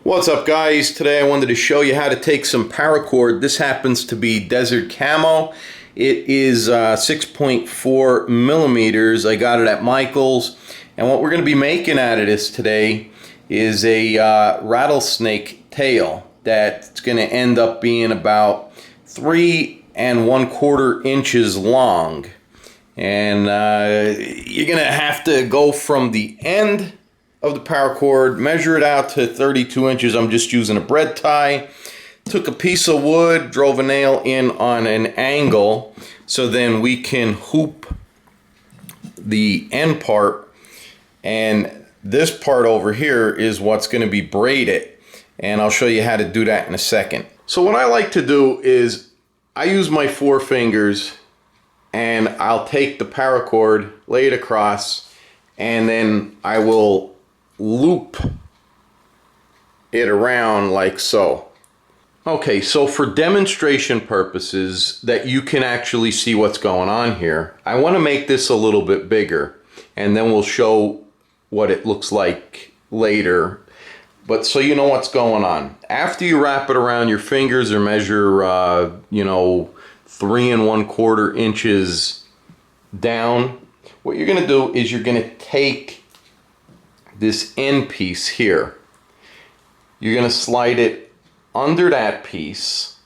What's up, guys? Today I wanted to show you how to take some paracord. This happens to be desert camo. It is 6.4 millimeters. I got it at Michael's, and what we're going to be making out of this today is a rattlesnake tail that's going to end up being about 3 1/4 inches long. And you're going to have to go from the end of the paracord, measure it out to 32 inches. I'm just using a bread tie. Took a piece of wood, drove a nail in on an angle, so then we can hoop the end part, and this part over here is what's going to be braided, and I'll show you how to do that in a second. So what I like to do is I use my 4 fingers, and I'll take the paracord, lay it across, and then I will loop it around like so. Okay, so for demonstration purposes that you can actually see what's going on here, I want to make this a little bit bigger, and then we'll show what it looks like later. But so you know what's going on, after you wrap it around your fingers or measure 3 1/4 inches down, what you're going to do is you're going to take this end piece here. You're going to slide it under that piece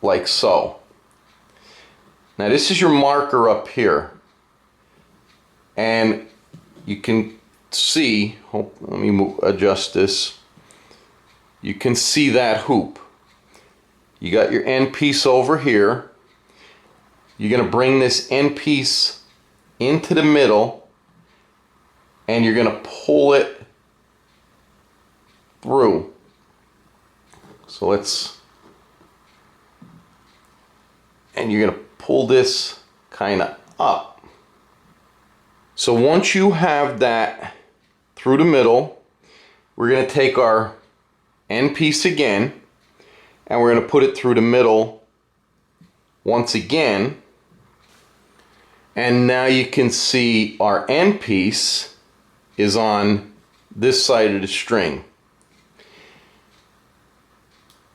like so. Now this is your marker up here, and you can see, let me adjust this, you can see that hoop. You got your end piece over here. You're going to bring this end piece into the middle, and you're going to pull it through. So and you're going to pull this kind of up. So once you have that through the middle, we're going to take our end piece again, and we're going to put it through the middle once again. And now you can see our end piece is on this side of the string.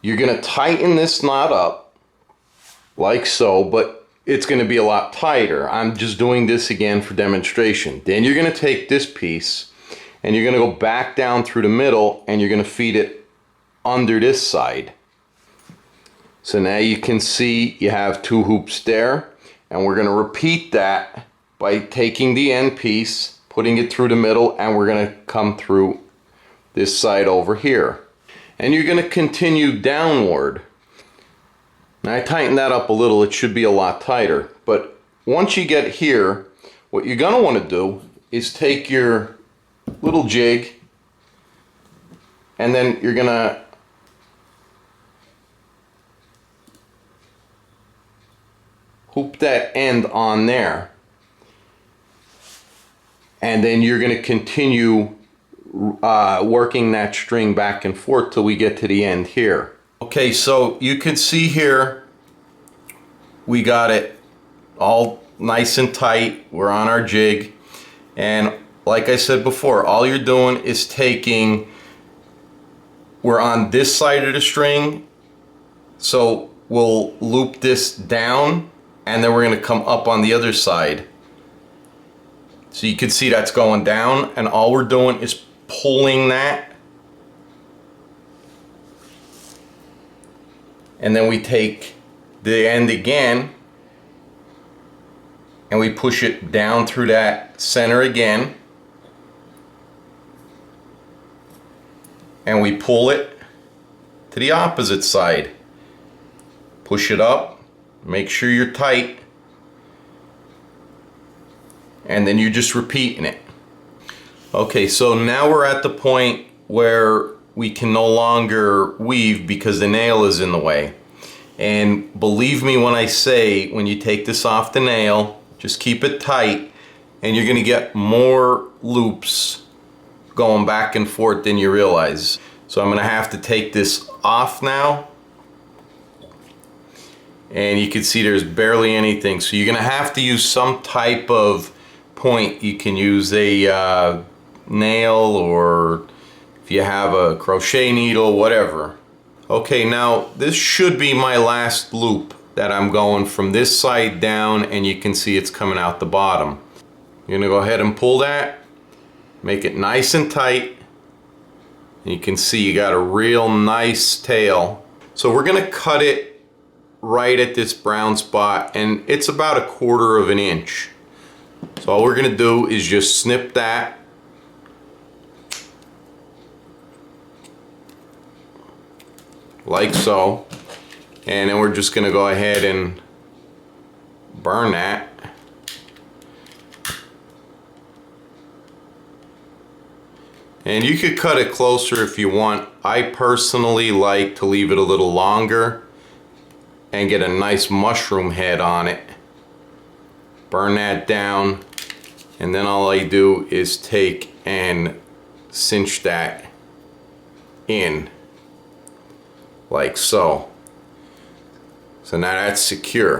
You're going to tighten this knot up like so, but it's going to be a lot tighter. I'm just doing this again for demonstration. Then you're going to take this piece and you're going to go back down through the middle, and you're going to feed it under this side. So now you can see you have 2 hoops there, and we're going to repeat that by taking the end piece, putting it through the middle, and we're going to come through this side over here. And you're going to continue downward. Now I tightened that up a little, it should be a lot tighter. But once you get here, what you're going to want to do is take your little jig, and then you're going to hoop that end on there. And then you're going to continue working that string back and forth till we get to the end here. Okay, so you can see here we got it all nice and tight. We're on our jig, and like I said before, all you're doing is we're on this side of the string, so we'll loop this down, and then we're going to come up on the other side. So you can see that's going down, and all we're doing is pulling that. And then we take the end again, and we push it down through that center again. And we pull it to the opposite side. Push it up, make sure you're tight, and then you're just repeating it. Okay, so now we're at the point where we can no longer weave because the nail is in the way. And believe me when I say, when you take this off the nail, just keep it tight, and you're going to get more loops going back and forth than you realize. So I'm going to have to take this off now, and you can see there's barely anything. So you're going to have to use some type of point. You can use a nail, or if you have a crochet needle, whatever. Okay, now this should be my last loop that I'm going from this side down, and you can see it's coming out the bottom. You're gonna go ahead and pull that, make it nice and tight. And you can see you got a real nice tail. So we're gonna cut it right at this brown spot, and it's about 1/4 of an inch. So all we're gonna do is just snip that. Like so. And then we're just gonna go ahead and burn that. And you could cut it closer if you want. I personally like to leave it a little longer and get a nice mushroom head on it. Burn that down, and then all I do is take and cinch that in like so. So now that's secure.